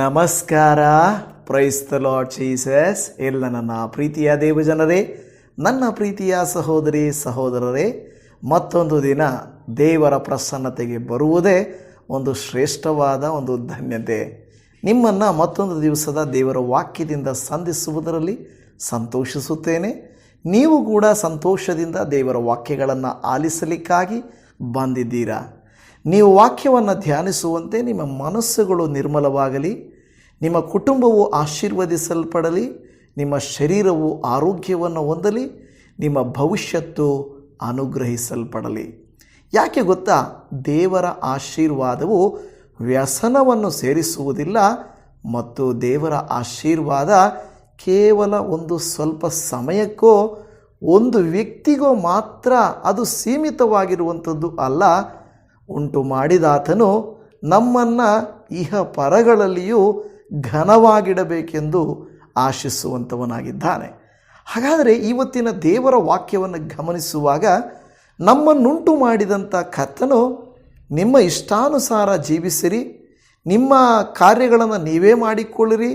ನಮಸ್ಕಾರ. Price the Lord Jesus. ಎಲ್ಲ ನನ್ನ ಪ್ರೀತಿಯ ದೇವಜನರೇ, ನನ್ನ ಪ್ರೀತಿಯ ಸಹೋದರಿ ಸಹೋದರರೇ, ಮತ್ತೊಂದು ದಿನ ದೇವರ ಪ್ರಸನ್ನತೆಗೆ ಬರುವುದೇ ಒಂದು ಶ್ರೇಷ್ಠವಾದ ಒಂದು ಧನ್ಯತೆ. ನಿಮ್ಮನ್ನು ಮತ್ತೊಂದು ದಿವಸದ ದೇವರ ವಾಕ್ಯದಿಂದ ಸಂಧಿಸುವುದರಲ್ಲಿ ಸಂತೋಷಿಸುತ್ತೇನೆ. ನೀವು ಕೂಡ ಸಂತೋಷದಿಂದ ದೇವರ ವಾಕ್ಯಗಳನ್ನು ಆಲಿಸಲಿಕ್ಕಾಗಿ ಬಂದಿದ್ದೀರಾ. ನೀವು ವಾಕ್ಯವನ್ನು ಧ್ಯಾನಿಸುವಂತೆ ನಿಮ್ಮ ಮನಸ್ಸುಗಳು ನಿರ್ಮಲವಾಗಲಿ, ನಿಮ್ಮ ಕುಟುಂಬವು ಆಶೀರ್ವದಿಸಲ್ಪಡಲಿ, ನಿಮ್ಮ ಶರೀರವು ಆರೋಗ್ಯವನ್ನು ಹೊಂದಲಿ, ನಿಮ್ಮ ಭವಿಷ್ಯತ್ತು ಅನುಗ್ರಹಿಸಲ್ಪಡಲಿ. ಯಾಕೆ ಗೊತ್ತಾ? ದೇವರ ಆಶೀರ್ವಾದವು ವ್ಯಸನವನ್ನು ಸೇರಿಸುವುದಿಲ್ಲ ಮತ್ತು ದೇವರ ಆಶೀರ್ವಾದ ಕೇವಲ ಒಂದು ಸ್ವಲ್ಪ ಸಮಯಕ್ಕೋ ಒಂದು ವ್ಯಕ್ತಿಗೋ ಮಾತ್ರ ಅದು ಸೀಮಿತವಾಗಿರುವಂಥದ್ದು ಅಲ್ಲ. ಉಂಟು ಮಾಡಿದಾತನು ನಮ್ಮನ್ನು ಇಹ ಪರಗಳಲ್ಲಿಯೂ ಘನವಾಗಿಡಬೇಕೆಂದು ಆಶಿಸುವಂಥವನಾಗಿದ್ದಾನೆ. ಹಾಗಾದರೆ ಇವತ್ತಿನ ದೇವರ ವಾಕ್ಯವನ್ನು ಗಮನಿಸುವಾಗ ನಮ್ಮನ್ನುಂಟು ಮಾಡಿದಂಥ ಕರ್ತನು ನಿಮ್ಮ ಇಷ್ಟಾನುಸಾರ ಜೀವಿಸಿರಿ, ನಿಮ್ಮ ಕಾರ್ಯಗಳನ್ನು ನೀವೇ ಮಾಡಿಕೊಳ್ಳಿರಿ,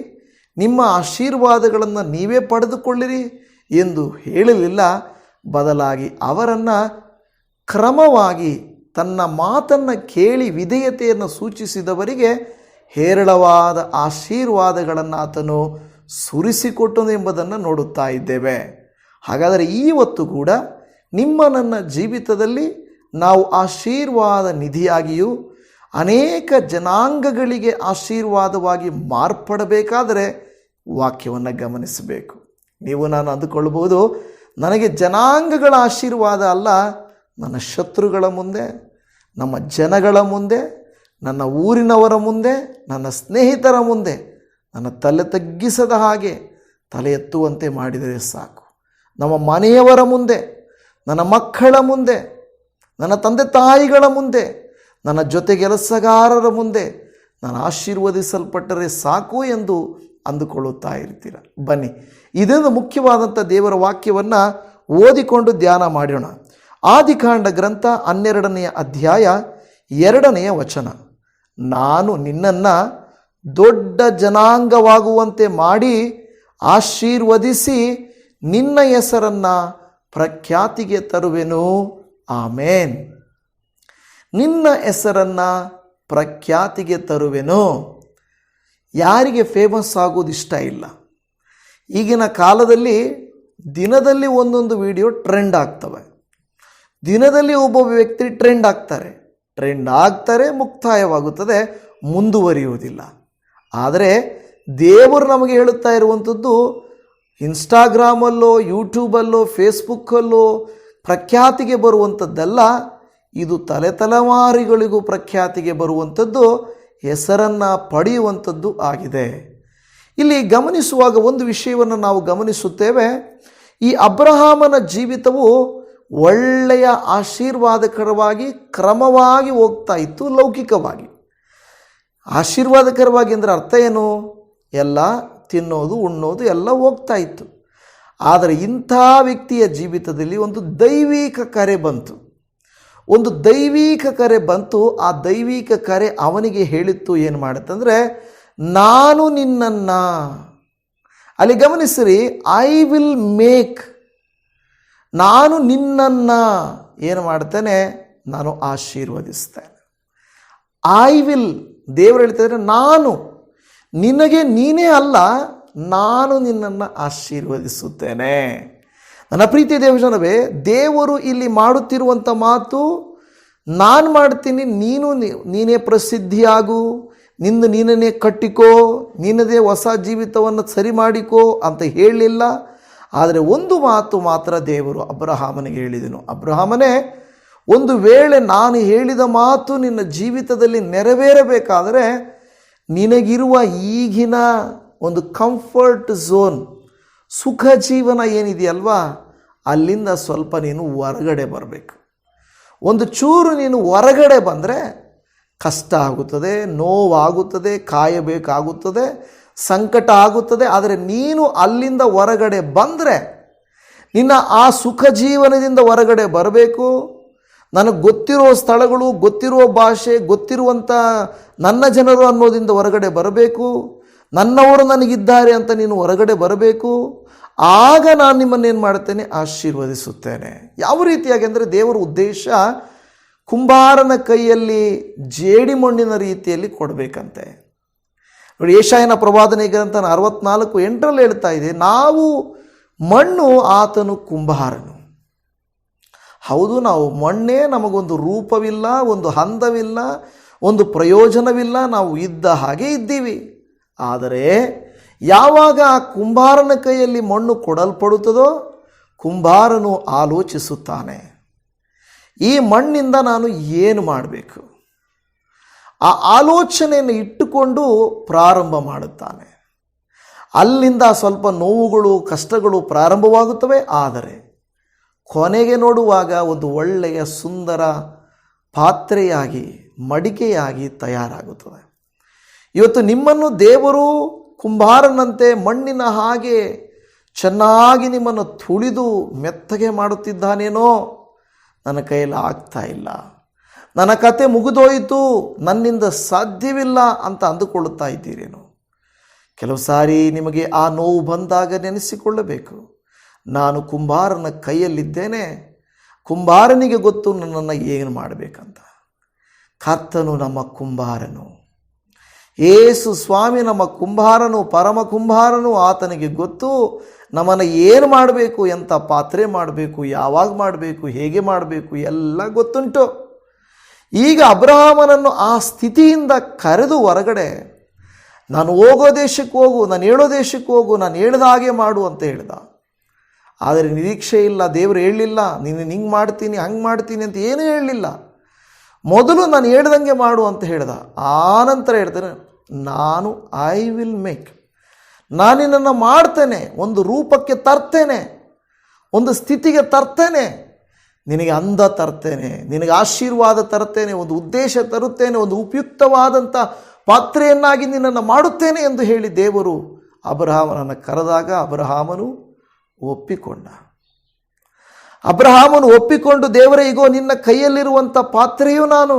ನಿಮ್ಮ ಆಶೀರ್ವಾದಗಳನ್ನು ನೀವೇ ಪಡೆದುಕೊಳ್ಳಿರಿ ಎಂದು ಹೇಳಲಿಲ್ಲ. ಬದಲಾಗಿ ಅವರನ್ನು ಕ್ರಮವಾಗಿ ತನ್ನ ಮಾತನ್ನು ಕೇಳಿ ವಿಧೇಯತೆಯನ್ನು ಸೂಚಿಸಿದವರಿಗೆ ಹೇರಳವಾದ ಆಶೀರ್ವಾದಗಳನ್ನು ಆತನು ಸುರಿಸಿಕೊಟ್ಟನು ಎಂಬುದನ್ನು ನೋಡುತ್ತಾ ಇದ್ದೇವೆ. ಹಾಗಾದರೆ ಇವತ್ತು ಕೂಡ ನಿಮ್ಮ ನನ್ನ ಜೀವಿತದಲ್ಲಿ ನಾವು ಆಶೀರ್ವಾದ ನಿಧಿಯಾಗಿಯೂ ಅನೇಕ ಜನಾಂಗಗಳಿಗೆ ಆಶೀರ್ವಾದವಾಗಿ ಮಾರ್ಪಡಬೇಕಾದರೆ ವಾಕ್ಯವನ್ನು ಗಮನಿಸಬೇಕು. ನೀವು ನಾನು ಅಂದುಕೊಳ್ಬೋದು, ನನಗೆ ಜನಾಂಗಗಳ ಆಶೀರ್ವಾದ ಅಲ್ಲ, ನನ್ನ ಶತ್ರುಗಳ ಮುಂದೆ, ನಮ್ಮ ಜನಗಳ ಮುಂದೆ, ನನ್ನ ಊರಿನವರ ಮುಂದೆ, ನನ್ನ ಸ್ನೇಹಿತರ ಮುಂದೆ ನನ್ನ ತಲೆ ತಗ್ಗಿಸದ ಹಾಗೆ ತಲೆ ಎತ್ತುವಂತೆ ಮಾಡಿದರೆ ಸಾಕು. ನಮ್ಮ ಮನೆಯವರ ಮುಂದೆ, ನನ್ನ ಮಕ್ಕಳ ಮುಂದೆ, ನನ್ನ ತಂದೆ ತಾಯಿಗಳ ಮುಂದೆ, ನನ್ನ ಜೊತೆ ಕೆಲಸಗಾರರ ಮುಂದೆ ನಾನು ಆಶೀರ್ವದಿಸಲ್ಪಟ್ಟರೆ ಸಾಕು ಎಂದು ಅಂದುಕೊಳ್ಳುತ್ತಾ ಇರ್ತೀರ. ಬನ್ನಿ, ಇದೊಂದು ಮುಖ್ಯವಾದಂಥ ದೇವರ ವಾಕ್ಯವನ್ನು ಓದಿಕೊಂಡು ಧ್ಯಾನ ಮಾಡೋಣ. ಆದಿಕಾಂಡ ಗ್ರಂಥ 12ನೇ ಅಧ್ಯಾಯ 2ನೇ ವಚನ. ನಾನು ನಿನ್ನನ್ನು ದೊಡ್ಡ ಜನಾಂಗವಾಗುವಂತೆ ಮಾಡಿ ಆಶೀರ್ವದಿಸಿ ನಿನ್ನ ಹೆಸರನ್ನು ಪ್ರಖ್ಯಾತಿಗೆ ತರುವೆನು. ಆಮೇನ್. ನಿನ್ನ ಹೆಸರನ್ನು ಪ್ರಖ್ಯಾತಿಗೆ ತರುವೆನು. ಯಾರಿಗೆ ಫೇಮಸ್ ಆಗೋದು ಇಷ್ಟ ಇಲ್ಲ? ಈಗಿನ ಕಾಲದಲ್ಲಿ ದಿನದಲ್ಲಿ ಒಂದೊಂದು ವಿಡಿಯೋ ಟ್ರೆಂಡ್ ಆಗ್ತವೆ. ದಿನದಲ್ಲಿ ಒಬ್ಬೊಬ್ಬ ವ್ಯಕ್ತಿ ಟ್ರೆಂಡ್ ಆಗ್ತಾರೆ, ಮುಕ್ತಾಯವಾಗುತ್ತದೆ, ಮುಂದುವರಿಯುವುದಿಲ್ಲ. ಆದರೆ ದೇವರು ನಮಗೆ ಹೇಳುತ್ತಾ ಇರುವಂಥದ್ದು, ಇನ್ಸ್ಟಾಗ್ರಾಮಲ್ಲೋ, ಯೂಟ್ಯೂಬಲ್ಲೋ, ಫೇಸ್ಬುಕ್ಕಲ್ಲೋ ಪ್ರಖ್ಯಾತಿಗೆ ಬರುವಂಥದ್ದಲ್ಲ. ಇದು ತಲೆತಲೆಮಾರಿಗಳಿಗೂ ಪ್ರಖ್ಯಾತಿಗೆ ಬರುವಂಥದ್ದು, ಹೆಸರನ್ನು ಪಡೆಯುವಂಥದ್ದು ಆಗಿದೆ. ಇಲ್ಲಿ ಗಮನಿಸುವಾಗ ಒಂದು ವಿಷಯವನ್ನು ನಾವು ಗಮನಿಸುತ್ತೇವೆ. ಈ ಅಬ್ರಹಾಮನ ಜೀವಿತವು ಒಳ್ಳೆಯ ಆಶೀರ್ವಾದಕರವಾಗಿ ಕ್ರಮವಾಗಿ ಹೋಗ್ತಾ ಇತ್ತು. ಲೌಕಿಕವಾಗಿ ಆಶೀರ್ವಾದಕರವಾಗಿ ಅಂದರೆ ಅರ್ಥ ಏನು? ಎಲ್ಲ ತಿನ್ನೋದು ಉಣ್ಣೋದು ಎಲ್ಲ ಹೋಗ್ತಾ ಇತ್ತು. ಆದರೆ ಇಂಥ ವ್ಯಕ್ತಿಯ ಜೀವಿತದಲ್ಲಿ ಒಂದು ದೈವಿಕ ಕರೆ ಬಂತು. ಆ ದೈವಿಕ ಕರೆ ಅವನಿಗೆ ಹೇಳಿತ್ತು, ಏನು ಮಾಡುತ್ತಂದರೆ, ನಾನು ನಿನ್ನನ್ನು, ಅಲ್ಲಿ ಗಮನಿಸಿರಿ, ಐ ವಿಲ್ ಮೇಕ್, ನಾನು ನಿನ್ನನ್ನು ಏನು ಮಾಡ್ತೇನೆ? ನಾನು ಆಶೀರ್ವದಿಸ್ತೇನೆ. ಐ ವಿಲ್, ದೇವರು ಹೇಳ್ತಿದ್ರೆ, ನಾನು ನಿನಗೆ ನೀನೇ ಅಲ್ಲ, ನಾನು ನಿನ್ನನ್ನು ಆಶೀರ್ವದಿಸುತ್ತೇನೆ. ನನ್ನ ಪ್ರೀತಿಯ ದೇವಜನವೇ, ದೇವರು ಇಲ್ಲಿ ಮಾಡುತ್ತಿರುವಂಥ ಮಾತು, ನಾನು ಮಾಡ್ತೀನಿ, ನೀನೇ ಪ್ರಸಿದ್ಧಿಯಾಗು, ನೀನೇ ಕಟ್ಟಿಕೋ, ನಿನ್ನದೇ ಹೊಸ ಜೀವಿತವನ್ನು ಸರಿ ಮಾಡಿಕೋ ಅಂತ ಹೇಳಲಿಲ್ಲ. ಆದರೆ ಒಂದು ಮಾತು ಮಾತ್ರ ದೇವರು ಅಬ್ರಹಾಮನಿಗೆ ಹೇಳಿದನು. ಅಬ್ರಹಾಮನೇ, ಒಂದು ವೇಳೆ ನಾನು ಹೇಳಿದ ಮಾತು ನಿನ್ನ ಜೀವಿತದಲ್ಲಿ ನೆರವೇರಬೇಕಾದರೆ ನಿನಗಿರುವ ಈಗಿನ ಒಂದು ಕಂಫರ್ಟ್ ಝೋನ್, ಸುಖ ಜೀವನ ಏನಿದೆಯಲ್ವಾ, ಅಲ್ಲಿಂದ ಸ್ವಲ್ಪ ನೀನು ಹೊರಗಡೆ ಬರಬೇಕು. ಒಂದು ಚೂರು ನೀನು ಹೊರಗಡೆ ಬಂದರೆ ಕಷ್ಟ ಆಗುತ್ತದೆ, ನೋವಾಗುತ್ತದೆ, ಕಾಯಬೇಕಾಗುತ್ತದೆ, ಸಂಕಟ ಆಗುತ್ತದೆ. ಆದರೆ ನೀನು ಅಲ್ಲಿಂದ ಹೊರಗಡೆ ಬಂದರೆ, ನಿನ್ನ ಆ ಸುಖ ಜೀವನದಿಂದ ಹೊರಗಡೆ ಬರಬೇಕು. ನನಗೆ ಗೊತ್ತಿರೋ ಸ್ಥಳಗಳು, ಗೊತ್ತಿರುವ ಭಾಷೆ, ಗೊತ್ತಿರುವಂಥ ನನ್ನ ಜನರು ಅನ್ನೋದಿಂದ ಹೊರಗಡೆ ಬರಬೇಕು. ನನ್ನವರು ನನಗಿದ್ದಾರೆ ಅಂತ ನೀನು ಹೊರಗಡೆ ಬರಬೇಕು. ಆಗ ನಾನು ನಿಮ್ಮನ್ನೇನು ಮಾಡ್ತೇನೆ, ಆಶೀರ್ವದಿಸುತ್ತೇನೆ. ಯಾವ ರೀತಿಯಾಗಿ ಅಂದರೆ ದೇವರ ಉದ್ದೇಶ ಕುಂಬಾರನ ಕೈಯಲ್ಲಿ ಜೇಡಿಮಣ್ಣಿನ ರೀತಿಯಲ್ಲಿ ಕೊಡಬೇಕಂತೆ. ನೋಡಿ, ಯೆಶಾಯನ ಪ್ರವಾದನೆ ಗ್ರಂಥ 64:8 ಹೇಳ್ತಾ ಇದೆ, ನಾವು ಮಣ್ಣು, ಆತನು ಕುಂಬಾರನು. ಹೌದು, ನಾವು ಮಣ್ಣೇ, ನಮಗೊಂದು ರೂಪವಿಲ್ಲ, ಒಂದು ಹಂದವಿಲ್ಲ, ಒಂದು ಪ್ರಯೋಜನವಿಲ್ಲ, ನಾವು ಇದ್ದ ಹಾಗೆ ಇದ್ದೀವಿ. ಆದರೆ ಯಾವಾಗ ಆ ಕುಂಬಾರನ ಕೈಯಲ್ಲಿ ಮಣ್ಣು ಕೊಡಲ್ಪಡುತ್ತದೋ, ಕುಂಬಾರನು ಆಲೋಚಿಸುತ್ತಾನೆ, ಈ ಮಣ್ಣಿಂದ ನಾನು ಏನು ಮಾಡಬೇಕು. ಆ ಆಲೋಚನೆಯನ್ನು ಇಟ್ಟುಕೊಂಡು ಪ್ರಾರಂಭ ಮಾಡುತ್ತಾನೆ. ಅಲ್ಲಿಂದ ಸ್ವಲ್ಪ ನೋವುಗಳು, ಕಷ್ಟಗಳು ಪ್ರಾರಂಭವಾಗುತ್ತವೆ. ಆದರೆ ಕೊನೆಗೆ ನೋಡುವಾಗ ಒಂದು ಒಳ್ಳೆಯ ಸುಂದರ ಪಾತ್ರೆಯಾಗಿ, ಮಡಿಕೆಯಾಗಿ ತಯಾರಾಗುತ್ತದೆ. ಇವತ್ತು ನಿಮ್ಮನ್ನು ದೇವರು ಕುಂಬಾರನಂತೆ ಮಣ್ಣಿನ ಹಾಗೆ ಚೆನ್ನಾಗಿ ನಿಮ್ಮನ್ನು ತುಳಿದು ಮೆತ್ತಗೆ ಮಾಡುತ್ತಿದ್ದಾನೇನೋ, ನನ್ನ ಕೈಯಲ್ಲಿ ಆಗ್ತಾ ಇಲ್ಲ, ನನ್ನ ಕತೆ ಮುಗಿದೋಯಿತು, ನನ್ನಿಂದ ಸಾಧ್ಯವಿಲ್ಲ ಅಂತ ಅಂದುಕೊಳ್ಳುತ್ತಾ ಇದ್ದೀರೇನು? ಕೆಲವು ಸಾರಿ ನಿಮಗೆ ಆ ನೋವು ಬಂದಾಗ ನೆನೆಸಿಕೊಳ್ಳಬೇಕು, ನಾನು ಕುಂಬಾರನ ಕೈಯಲ್ಲಿದ್ದೇನೆ, ಕುಂಬಾರನಿಗೆ ಗೊತ್ತು ನನ್ನನ್ನು ಏನು ಮಾಡಬೇಕಂತ. ಕರ್ತನು ನಮ್ಮ ಕುಂಬಾರನು, ಯೇಸು ಸ್ವಾಮಿ ನಮ್ಮ ಕುಂಬಾರನು, ಪರಮ ಕುಂಬಾರನು. ಆತನಿಗೆ ಗೊತ್ತು ನಮ್ಮನ್ನು ಏನು ಮಾಡಬೇಕು, ಎಂಥ ಪಾತ್ರೆ ಮಾಡಬೇಕು, ಯಾವಾಗ ಮಾಡಬೇಕು, ಹೇಗೆ ಮಾಡಬೇಕು, ಎಲ್ಲ ಗೊತ್ತುಂಟು. ಈಗ ಅಬ್ರಹಾಮನನ್ನು ಆ ಸ್ಥಿತಿಯಿಂದ ಕರೆದು ಹೊರಗಡೆ, ನಾನು ಹೋಗೋ ದೇಶಕ್ಕೆ ಹೋಗು, ನಾನು ಹೇಳೋ ದೇಶಕ್ಕೆ ಹೋಗು, ನಾನು ಹೇಳಿದ ಹಾಗೆ ಮಾಡು ಅಂತ ಹೇಳ್ದ. ಆದರೆ ನಿರೀಕ್ಷೆ ಇಲ್ಲ. ದೇವರು ಹೇಳಲಿಲ್ಲ, ನೀನು ಹಿಂಗೆ ಮಾಡ್ತೀನಿ, ಹಂಗೆ ಮಾಡ್ತೀನಿ ಅಂತ ಏನೂ ಹೇಳಲಿಲ್ಲ. ಮೊದಲು ನಾನು ಹೇಳ್ದಂಗೆ ಮಾಡು ಅಂತ ಹೇಳ್ದ. ಆನಂತರ ಹೇಳ್ತಾನೆ, ನಾನು ಐ ವಿಲ್ ಮೇಕ್, ನಾನು ನಿನ್ನನ್ನು ಮಾಡ್ತೇನೆ, ಒಂದು ರೂಪಕ್ಕೆ ತರ್ತೇನೆ, ಒಂದು ಸ್ಥಿತಿಗೆ ತರ್ತೇನೆ, ನಿನಗೆ ಅಂದ ತರ್ತೇನೆ, ನಿನಗೆ ಆಶೀರ್ವಾದ ತರ್ತೇನೆ, ಒಂದು ಉದ್ದೇಶ ತರುತ್ತೇನೆ, ಒಂದು ಉಪಯುಕ್ತವಾದಂಥ ಪಾತ್ರೆಯನ್ನಾಗಿ ನಿನ್ನನ್ನು ಮಾಡುತ್ತೇನೆ ಎಂದು ಹೇಳಿ ದೇವರು ಅಬ್ರಹಾಮನನ್ನು ಕರೆದಾಗ ಅಬ್ರಹಾಮನು ಒಪ್ಪಿಕೊಂಡ. ಅಬ್ರಹಾಮನು ಒಪ್ಪಿಕೊಂಡು, ದೇವರೇ, ಈಗೋ ನಿನ್ನ ಕೈಯಲ್ಲಿರುವಂಥ ಪಾತ್ರೆಯು ನಾನು,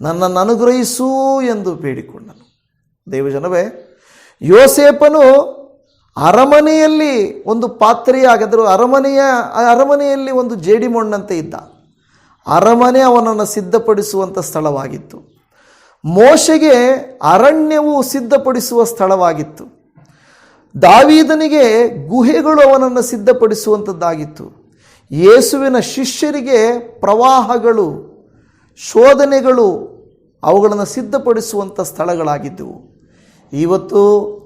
ನನ್ನನ್ನು ಅನುಗ್ರಹಿಸು ಎಂದು ಬೇಡಿಕೊಂಡನು. ದೇವಜನವೇ, ಯೋಸೇಫನು ಅರಮನೆಯಲ್ಲಿ ಒಂದು ಪಾತ್ರೆಯಾಗಿದ್ದರು. ಅರಮನೆಯಲ್ಲಿ ಒಂದು ಜೇಡಿಮಣ್ಣಂತೆ ಇದ್ದ. ಅರಮನೆ ಅವನನ್ನು ಸಿದ್ಧಪಡಿಸುವಂಥ ಸ್ಥಳವಾಗಿತ್ತು. ಮೋಶೆಗೆ ಅರಣ್ಯವು ಸಿದ್ಧಪಡಿಸುವ ಸ್ಥಳವಾಗಿತ್ತು. ದಾವೀದನಿಗೆ ಗುಹೆಗಳು ಅವನನ್ನು ಸಿದ್ಧಪಡಿಸುವಂಥದ್ದಾಗಿತ್ತು. ಯೇಸುವಿನ ಶಿಷ್ಯರಿಗೆ ಪ್ರವಾಹಗಳು, ಶೋಧನೆಗಳು ಅವುಗಳನ್ನು ಸಿದ್ಧಪಡಿಸುವಂಥ ಸ್ಥಳಗಳಾಗಿದ್ದವು. ಇವತ್ತು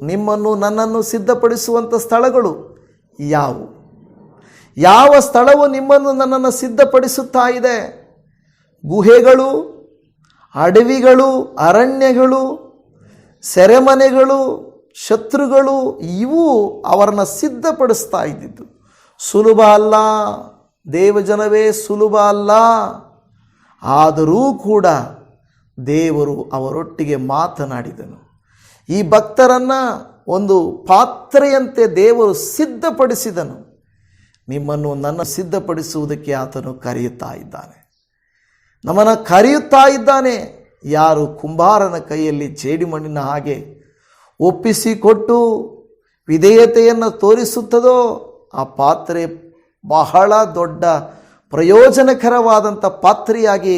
ನಿಮ್ಮನ್ನು, ನನ್ನನ್ನು ಸಿದ್ಧಪಡಿಸುವಂಥ ಸ್ಥಳಗಳು ಯಾವುವು? ಯಾವ ಸ್ಥಳವು ನಿಮ್ಮನ್ನು, ನನ್ನನ್ನು ಸಿದ್ಧಪಡಿಸುತ್ತಾ ಇದೆ? ಗುಹೆಗಳು, ಅಡವಿಗಳು, ಅರಣ್ಯಗಳು, ಸೆರೆಮನೆಗಳು, ಶತ್ರುಗಳು, ಇವು ಅವರನ್ನು ಸಿದ್ಧಪಡಿಸ್ತಾ ಇದ್ದಿದ್ದು. ಸುಲಭ ಅಲ್ಲ ದೇವಜನವೇ, ಸುಲಭ ಅಲ್ಲ. ಆದರೂ ಕೂಡ ದೇವರು ಅವರೊಟ್ಟಿಗೆ ಮಾತನಾಡಿದನು. ಈ ಭಕ್ತರನ್ನು ಒಂದು ಪಾತ್ರೆಯಂತೆ ದೇವರು ಸಿದ್ಧಪಡಿಸಿದನು. ನಿಮ್ಮನ್ನು, ನನ್ನ ಸಿದ್ಧಪಡಿಸುವುದಕ್ಕೆ ಆತನು ಕರೆಯುತ್ತಾ ಇದ್ದಾನೆ, ನಮ್ಮನ್ನು ಕರೆಯುತ್ತಾ ಇದ್ದಾನೆ. ಯಾರು ಕುಂಬಾರನ ಕೈಯಲ್ಲಿ ಜೇಡಿಮಣ್ಣಿನ ಹಾಗೆ ಒಪ್ಪಿಸಿಕೊಟ್ಟು ವಿಧೇಯತೆಯನ್ನು ತೋರಿಸುತ್ತದೋ, ಆ ಪಾತ್ರೆ ಬಹಳ ದೊಡ್ಡ ಪ್ರಯೋಜನಕರವಾದಂಥ ಪಾತ್ರೆಯಾಗಿ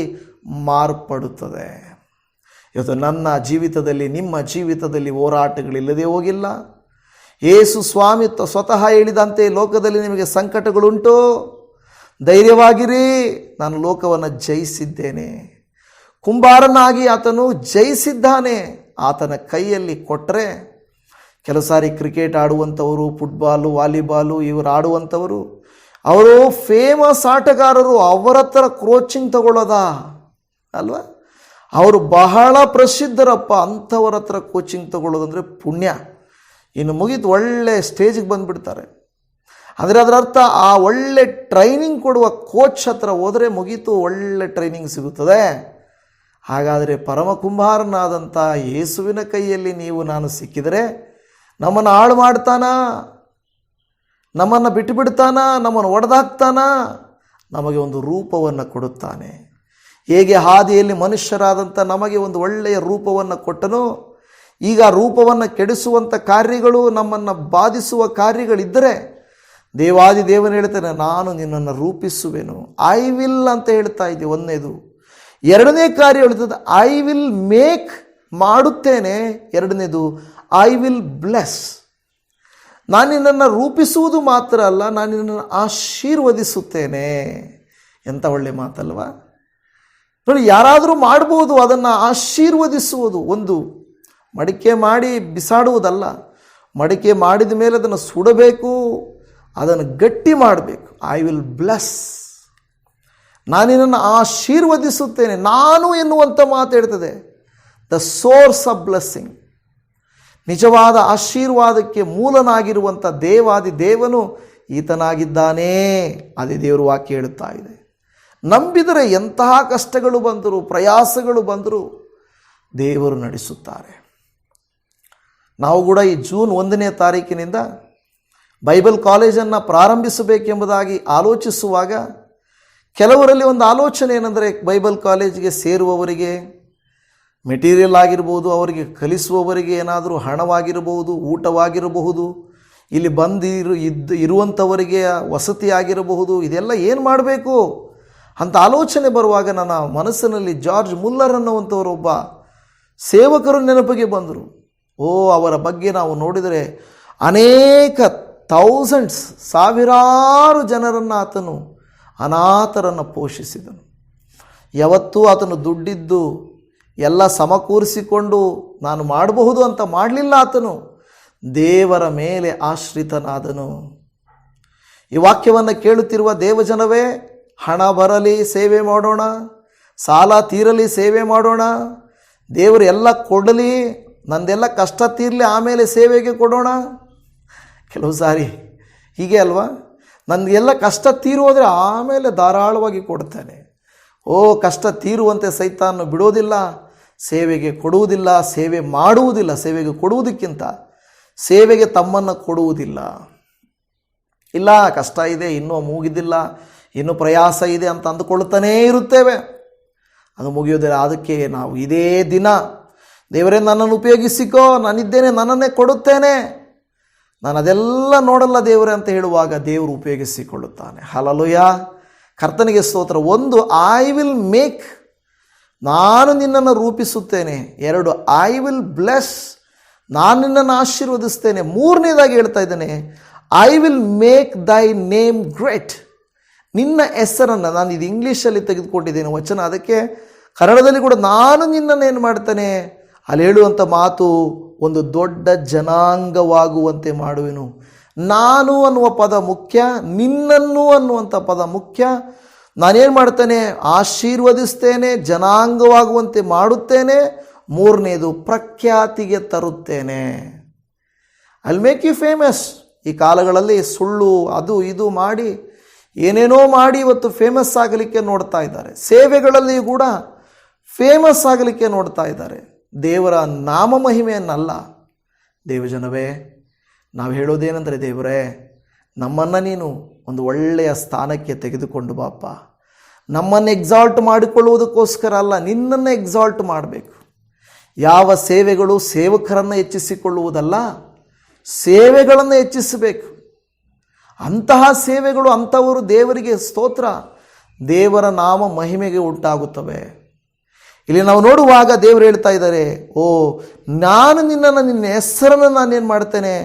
ಮಾರ್ಪಡುತ್ತದೆ. ಇವತ್ತು ನನ್ನ ಜೀವಿತದಲ್ಲಿ, ನಿಮ್ಮ ಜೀವಿತದಲ್ಲಿ ಹೋರಾಟಗಳಿಲ್ಲದೆ ಹೋಗಿಲ್ಲ. ಯೇಸು ಸ್ವಾಮಿ ಸ್ವತಃ ಹೇಳಿದಂತೆ, ಲೋಕದಲ್ಲಿ ನಿಮಗೆ ಸಂಕಟಗಳುಂಟು, ಧೈರ್ಯವಾಗಿರಿ, ನಾನು ಲೋಕವನ್ನು ಜಯಿಸಿದ್ದೇನೆ. ಕುಂಬಾರನಾಗಿ ಆತನು ಜಯಿಸಿದ್ದಾನೆ. ಆತನ ಕೈಯಲ್ಲಿ ಕೊಟ್ಟರೆ, ಕೆಲವು ಸಾರಿ ಕ್ರಿಕೆಟ್ ಆಡುವಂಥವರು, ಫುಟ್ಬಾಲು, ವಾಲಿಬಾಲು ಇವರು ಆಡುವಂಥವರು, ಅವರು ಫೇಮಸ್ ಆಟಗಾರರು, ಅವರ ಹತ್ರ ಕೋಚಿಂಗ್ ತಗೊಳ್ಳೋದಾ ಅಲ್ವಾ? ಅವರು ಬಹಳ ಪ್ರಸಿದ್ಧರಪ್ಪ, ಅಂಥವ್ರ ಹತ್ರ ಕೋಚಿಂಗ್ ತಗೊಳ್ಳೋದಂದರೆ ಪುಣ್ಯ. ಇನ್ನು ಮುಗಿದು ಒಳ್ಳೆ ಸ್ಟೇಜಿಗೆ ಬಂದುಬಿಡ್ತಾರೆ. ಅಂದರೆ ಅದರ ಅರ್ಥ, ಆ ಒಳ್ಳೆ ಟ್ರೈನಿಂಗ್ ಕೊಡುವ ಕೋಚ್ ಹತ್ರ ಹೋದರೆ ಮುಗೀತು, ಒಳ್ಳೆ ಟ್ರೈನಿಂಗ್ ಸಿಗುತ್ತದೆ. ಹಾಗಾದರೆ ಪರಮ ಕುಂಬಾರನಾದಂಥ ಯೇಸುವಿನ ಕೈಯಲ್ಲಿ ನೀವು, ನಾನು ಸಿಕ್ಕಿದರೆ ನಮ್ಮನ್ನು ಹಾಳು ಮಾಡ್ತಾನಾ? ನಮ್ಮನ್ನು ಬಿಟ್ಟುಬಿಡ್ತಾನಾ? ನಮ್ಮನ್ನು ಒಡೆದಾಕ್ತಾನಾ? ನಮಗೆ ಒಂದು ರೂಪವನ್ನು ಕೊಡುತ್ತಾನೆ. ಹೇಗೆ ಹಾದಿಯಲ್ಲಿ ಮನುಷ್ಯರಾದಂಥ ನಮಗೆ ಒಂದು ಒಳ್ಳೆಯ ರೂಪವನ್ನು ಕೊಟ್ಟನು, ಈಗ ರೂಪವನ್ನು ಕೆಡಿಸುವಂಥ ಕಾರ್ಯಗಳು, ನಮ್ಮನ್ನು ಬಾಧಿಸುವ ಕಾರ್ಯಗಳಿದ್ದರೆ ದೇವಾದಿ ದೇವನು ಹೇಳ್ತಾನೆ, ನಾನು ನಿನ್ನನ್ನು ರೂಪಿಸುವೆನು. ಐ ವಿಲ್ ಅಂತ ಹೇಳ್ತಾ ಇದ್ದೆ ಒಂದನೇದು. ಎರಡನೇ ಕಾರ್ಯ ಹೇಳ್ತದೆ, ಐ ವಿಲ್ ಮೇಕ್, ಮಾಡುತ್ತೇನೆ. ಎರಡನೇದು, ಐ ವಿಲ್ ಬ್ಲೆಸ್. ನಾನು ನಿನ್ನನ್ನು ರೂಪಿಸುವುದು ಮಾತ್ರ ಅಲ್ಲ, ನಾನು ನಿನ್ನನ್ನು ಆಶೀರ್ವದಿಸುತ್ತೇನೆ. ಎಂಥ ಒಳ್ಳೆ ಮಾತಲ್ವಾ? ನೋಡಿ, ಯಾರಾದರೂ ಮಾಡ್ಬೋದು, ಅದನ್ನು ಆಶೀರ್ವದಿಸುವುದು. ಒಂದು ಮಡಿಕೆ ಮಾಡಿ ಬಿಸಾಡುವುದಲ್ಲ, ಮಡಿಕೆ ಮಾಡಿದ ಮೇಲೆ ಅದನ್ನು ಸುಡಬೇಕು, ಅದನ್ನು ಗಟ್ಟಿ ಮಾಡಬೇಕು. ಐ ವಿಲ್ ಬ್ಲೆಸ್, ನಾನು ನಿನ್ನನ್ನು ಆಶೀರ್ವದಿಸುತ್ತೇನೆ. ನಾನು ಎನ್ನುವಂಥ ಮಾತು ಹೇಳ್ತದೆ, ದ ಸೋರ್ಸ್ ಆಫ್ ಬ್ಲೆಸ್ಸಿಂಗ್. ನಿಜವಾದ ಆಶೀರ್ವಾದಕ್ಕೆ ಮೂಲನಾಗಿರುವಂಥ ದೇವಾದಿ ದೇವನು ಈತನಾಗಿದ್ದಾನೆ. ಅದೇ ದೇವರು ವಾಕ್ಯ ಹೇಳುತ್ತಾ ಇದೆ. ನಂಬಿದರೆ ಎಂತಹ ಕಷ್ಟಗಳು ಬಂದರೂ, ಪ್ರಯಾಸಗಳು ಬಂದರೂ ದೇವರು ನಡೆಸುತ್ತಾರೆ. ನಾವು ಕೂಡ ಈ ಜೂನ್ 1ನೇ ತಾರೀಕಿನಿಂದ ಬೈಬಲ್ ಕಾಲೇಜನ್ನು ಪ್ರಾರಂಭಿಸಬೇಕೆಂಬುದಾಗಿ ಆಲೋಚಿಸುವಾಗ ಕೆಲವರಲ್ಲಿ ಒಂದು ಆಲೋಚನೆ ಏನಂದರೆ, ಬೈಬಲ್ ಕಾಲೇಜಿಗೆ ಸೇರುವವರಿಗೆ ಮೆಟೀರಿಯಲ್ ಆಗಿರ್ಬೋದು, ಅವರಿಗೆ ಕಲಿಸುವವರಿಗೆ ಏನಾದರೂ ಹಣವಾಗಿರಬಹುದು, ಊಟವಾಗಿರಬಹುದು, ಇಲ್ಲಿ ಇರುವಂಥವರಿಗೆ ವಸತಿ ಆಗಿರಬಹುದು, ಇದೆಲ್ಲ ಏನು ಮಾಡಬೇಕು ಅಂತ ಆಲೋಚನೆ ಬರುವಾಗ ನನ್ನ ಮನಸ್ಸಿನಲ್ಲಿ ಜಾರ್ಜ್ ಮುಲ್ಲರ್ ಅನ್ನುವಂಥವರೊಬ್ಬ ಸೇವಕರು ನೆನಪಿಗೆ ಬಂದರು. ಅವರ ಬಗ್ಗೆ ನಾವು ನೋಡಿದರೆ ಅನೇಕ ಥೌಸಂಡ್ಸ್, ಸಾವಿರಾರು ಜನರನ್ನು ಆತನು, ಅನಾಥರನ್ನು ಪೋಷಿಸಿದನು. ಯಾವತ್ತೂ ಆತನು ದುಡ್ಡಿದ್ದು ಎಲ್ಲ ಸಮಕೂರಿಸಿಕೊಂಡು ನಾನು ಮಾಡಬಹುದು ಅಂತ ಮಾಡಲಿಲ್ಲ. ಆತನು ದೇವರ ಮೇಲೆ ಆಶ್ರಿತನಾದನು. ಈ ವಾಕ್ಯವನ್ನು ಕೇಳುತ್ತಿರುವ ದೇವಜನವೇ, ಹಣ ಬರಲಿ ಸೇವೆ ಮಾಡೋಣ, ಸಾಲ ತೀರಲಿ ಸೇವೆ ಮಾಡೋಣ, ದೇವರು ಎಲ್ಲ ಕೊಡಲಿ, ನಂದೆಲ್ಲ ಕಷ್ಟ ತೀರಲಿ, ಆಮೇಲೆ ಸೇವೆಗೆ ಕೊಡೋಣ. ಕೆಲವು ಸಾರಿ ಹೀಗೆ ಅಲ್ವಾ? ನನಗೆಲ್ಲ ಕಷ್ಟ ತೀರೋದ್ರೆ ಆಮೇಲೆ ಧಾರಾಳವಾಗಿ ಕೊಡ್ತಾನೆ. ಕಷ್ಟ ತೀರುವಂತೆ ಸೈತಾನು ಬಿಡೋದಿಲ್ಲ, ಸೇವೆಗೆ ಕೊಡುವುದಿಲ್ಲ, ಸೇವೆ ಮಾಡುವುದಿಲ್ಲ. ಸೇವೆಗೆ ಕೊಡುವುದಕ್ಕಿಂತ ಸೇವೆಗೆ ತಮ್ಮನ್ನು ಕೊಡುವುದಿಲ್ಲ. ಇಲ್ಲ, ಕಷ್ಟ ಇದೆ, ಇನ್ನೂ ಮುಗಿದಿಲ್ಲ, ಇನ್ನೂ ಪ್ರಯಾಸ ಇದೆ ಅಂತ ಅಂದುಕೊಳ್ತಾನೇ ಇರುತ್ತೇವೆ. ಅದು ಮುಗಿಯೋದಿಲ್ಲ. ಅದಕ್ಕೆ ನಾವು ಇದೇ ದಿನ, ದೇವರೇ ನನ್ನನ್ನು ಉಪಯೋಗಿಸಿಕೋ, ನಾನಿದ್ದೇನೆ, ನನ್ನನ್ನೇ ಕೊಡುತ್ತೇನೆ, ನಾನು ಅದೆಲ್ಲ ನೋಡಲ್ಲ ದೇವರೇ ಅಂತ ಹೇಳುವಾಗ ದೇವರು ಉಪಯೋಗಿಸಿಕೊಳ್ಳುತ್ತಾನೆ. ಹಲ್ಲೆಲೂಯಾ, ಕರ್ತನಿಗೆ ಸ್ತೋತ್ರ. ಒಂದು, ಐ ವಿಲ್ ಮೇಕ್, ನಾನು ನಿನ್ನನ್ನು ರೂಪಿಸುತ್ತೇನೆ. ಎರಡು, ಐ ವಿಲ್ ಬ್ಲೆಸ್, ನಾನು ನಿನ್ನನ್ನು ಆಶೀರ್ವದಿಸ್ತೇನೆ. ಮೂರನೇದಾಗಿ ಹೇಳ್ತಾ ಇದ್ದೇನೆ, ಐ ವಿಲ್ ಮೇಕ್ ದೈ ನೇಮ್ ಗ್ರೇಟ್. ನಿನ್ನ ಹೆಸರನ್ನು, ನಾನು ಇದು ಇಂಗ್ಲೀಷಲ್ಲಿ ತೆಗೆದುಕೊಂಡಿದ್ದೇನೆ ವಚನ, ಅದಕ್ಕೆ ಕನ್ನಡದಲ್ಲಿ ಕೂಡ ನಾನು ನಿನ್ನನ್ನು ಏನು ಮಾಡ್ತೇನೆ, ಅಲ್ಲಿ ಹೇಳುವಂಥ ಮಾತು, ಒಂದು ದೊಡ್ಡ ಜನಾಂಗವಾಗುವಂತೆ ಮಾಡುವೆನು. ನಾನು ಅನ್ನುವ ಪದ ಮುಖ್ಯ, ನಿನ್ನನ್ನು ಅನ್ನುವಂಥ ಪದ ಮುಖ್ಯ. ನಾನೇನು ಮಾಡ್ತೇನೆ, ಆಶೀರ್ವದಿಸ್ತೇನೆ, ಜನಾಂಗವಾಗುವಂತೆ ಮಾಡುತ್ತೇನೆ. ಮೂರನೇದು, ಪ್ರಖ್ಯಾತಿಗೆ ತರುತ್ತೇನೆ. I make you famous. ಈ ಕಾಲಗಳಲ್ಲಿ ಸುಳ್ಳು ಅದು ಇದು ಮಾಡಿ ಏನೇನೋ ಮಾಡಿ ಇವತ್ತು ಫೇಮಸ್ ಆಗಲಿಕ್ಕೆ ನೋಡ್ತಾ ಇದ್ದಾರೆ. ಸೇವೆಗಳಲ್ಲಿ ಕೂಡ ಫೇಮಸ್ ಆಗಲಿಕ್ಕೆ ನೋಡ್ತಾ ಇದ್ದಾರೆ, ದೇವರ ನಾಮ ಮಹಿಮೆಯನ್ನಲ್ಲ. ದೇವಜನವೇ, ನಾವು ಹೇಳೋದೇನೆಂದರೆ, ದೇವರೇ ನಮ್ಮನ್ನು ನೀನು ಒಂದು ಒಳ್ಳೆಯ ಸ್ಥಾನಕ್ಕೆ ತೆಗೆದುಕೊಂಡು ಬಾಪ್ಪ. ನಮ್ಮನ್ನು ಎಕ್ಸಾಲ್ಟ್ ಮಾಡಿಕೊಳ್ಳುವುದಕ್ಕೋಸ್ಕರ ಅಲ್ಲ, ನಿನ್ನನ್ನು ಎಕ್ಸಾಲ್ಟ್ ಮಾಡಬೇಕು. ಯಾವ ಸೇವೆಗಳು ಸೇವಕರನ್ನು ಹೆಚ್ಚಿಸಿಕೊಳ್ಳುವುದಲ್ಲ, ಸೇವೆಗಳನ್ನು ಹೆಚ್ಚಿಸಬೇಕು. ಅಂತಹ ಸೇವೆಗಳು, ಅಂಥವರು ದೇವರಿಗೆ ಸ್ತೋತ್ರ, ದೇವರ ನಾಮ ಮಹಿಮೆಗೆ ಉಂಟಾಗುತ್ತವೆ. ಇಲ್ಲಿ ನಾವು ನೋಡುವಾಗ ದೇವರು ಹೇಳ್ತಾ ಇದ್ದಾರೆ, ನಾನು ನಿನ್ನನ್ನು, ನಿನ್ನ ಹೆಸರನ್ನು ನಾನೇನು ಮಾಡ್ತೇನೆ,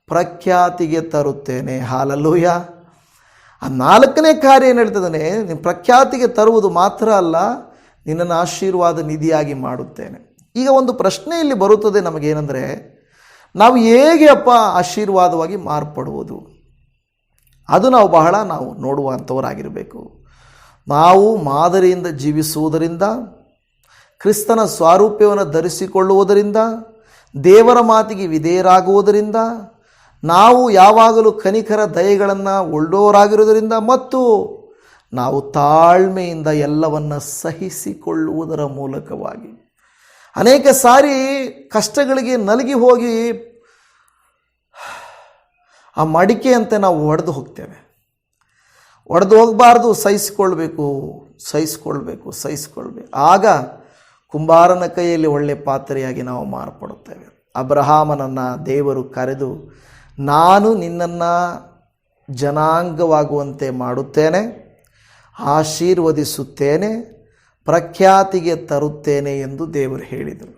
ಪ್ರಖ್ಯಾತಿಗೆ ತರುತ್ತೇನೆ. ಹಲ್ಲೆಲೂಯಾ. ಆ ನಾಲ್ಕನೇ ಕಾರ್ಯ ಏನು ಹೇಳ್ತಿದ್ದಾನೆ, ನೀನು ಪ್ರಖ್ಯಾತಿಗೆ ತರುವುದು ಮಾತ್ರ ಅಲ್ಲ, ನಿನ್ನನ್ನು ಆಶೀರ್ವಾದ ನಿಧಿಯಾಗಿ ಮಾಡುತ್ತೇನೆ. ಈಗ ಒಂದು ಪ್ರಶ್ನೆ ಇಲ್ಲಿ ಬರುತ್ತದೆ ನಮಗೇನೆಂದರೆ, ನಾವು ಹೇಗೆ ಆಶೀರ್ವಾದವಾಗಿ ಮಾರ್ಪಡುವುದು? ಅದು ನಾವು ಬಹಳ ನೋಡುವಂಥವರಾಗಿರಬೇಕು. ನಾವು ಮಾದರಿಯಿಂದ ಜೀವಿಸುವುದರಿಂದ, ಕ್ರಿಸ್ತನ ಸ್ವಾರೂಪ್ಯವನ್ನು ಧರಿಸಿಕೊಳ್ಳುವುದರಿಂದ, ದೇವರ ಮಾತಿಗೆ ವಿಧೇಯರಾಗುವುದರಿಂದ, ನಾವು ಯಾವಾಗಲೂ ಕನಿಕರ ದಯೆಗಳನ್ನು ಉಳ್ಳೋರಾಗಿರುವುದರಿಂದ, ಮತ್ತು ನಾವು ತಾಳ್ಮೆಯಿಂದ ಎಲ್ಲವನ್ನು ಸಹಿಸಿಕೊಳ್ಳುವುದರ ಮೂಲಕವಾಗಿ ಅನೇಕ ಸಾರಿ ಕಷ್ಟಗಳಿಗೆ ನಲಗಿ ಹೋಗಿ ಆ ಮಡಿಕೆಯಂತೆ ನಾವು ಒಡೆದು ಹೋಗ್ತೇವೆ. ಒಡೆದು ಹೋಗಬಾರ್ದು, ಸಹಿಸಿಕೊಳ್ಬೇಕು. ಆಗ ಕುಂಬಾರನ ಕೈಯಲ್ಲಿ ಒಳ್ಳೆ ಪಾತ್ರೆಯಾಗಿ ನಾವು ಮಾರ್ಪಡುತ್ತೇವೆ. ಅಬ್ರಹಾಮನನ್ನು ದೇವರು ಕರೆದು, ನಾನು ನಿನ್ನನ್ನು ಜನಾಂಗವಾಗುವಂತೆ ಮಾಡುತ್ತೇನೆ, ಆಶೀರ್ವದಿಸುತ್ತೇನೆ, ಪ್ರಖ್ಯಾತಿಗೆ ತರುತ್ತೇನೆ ಎಂದು ದೇವರು ಹೇಳಿದರು.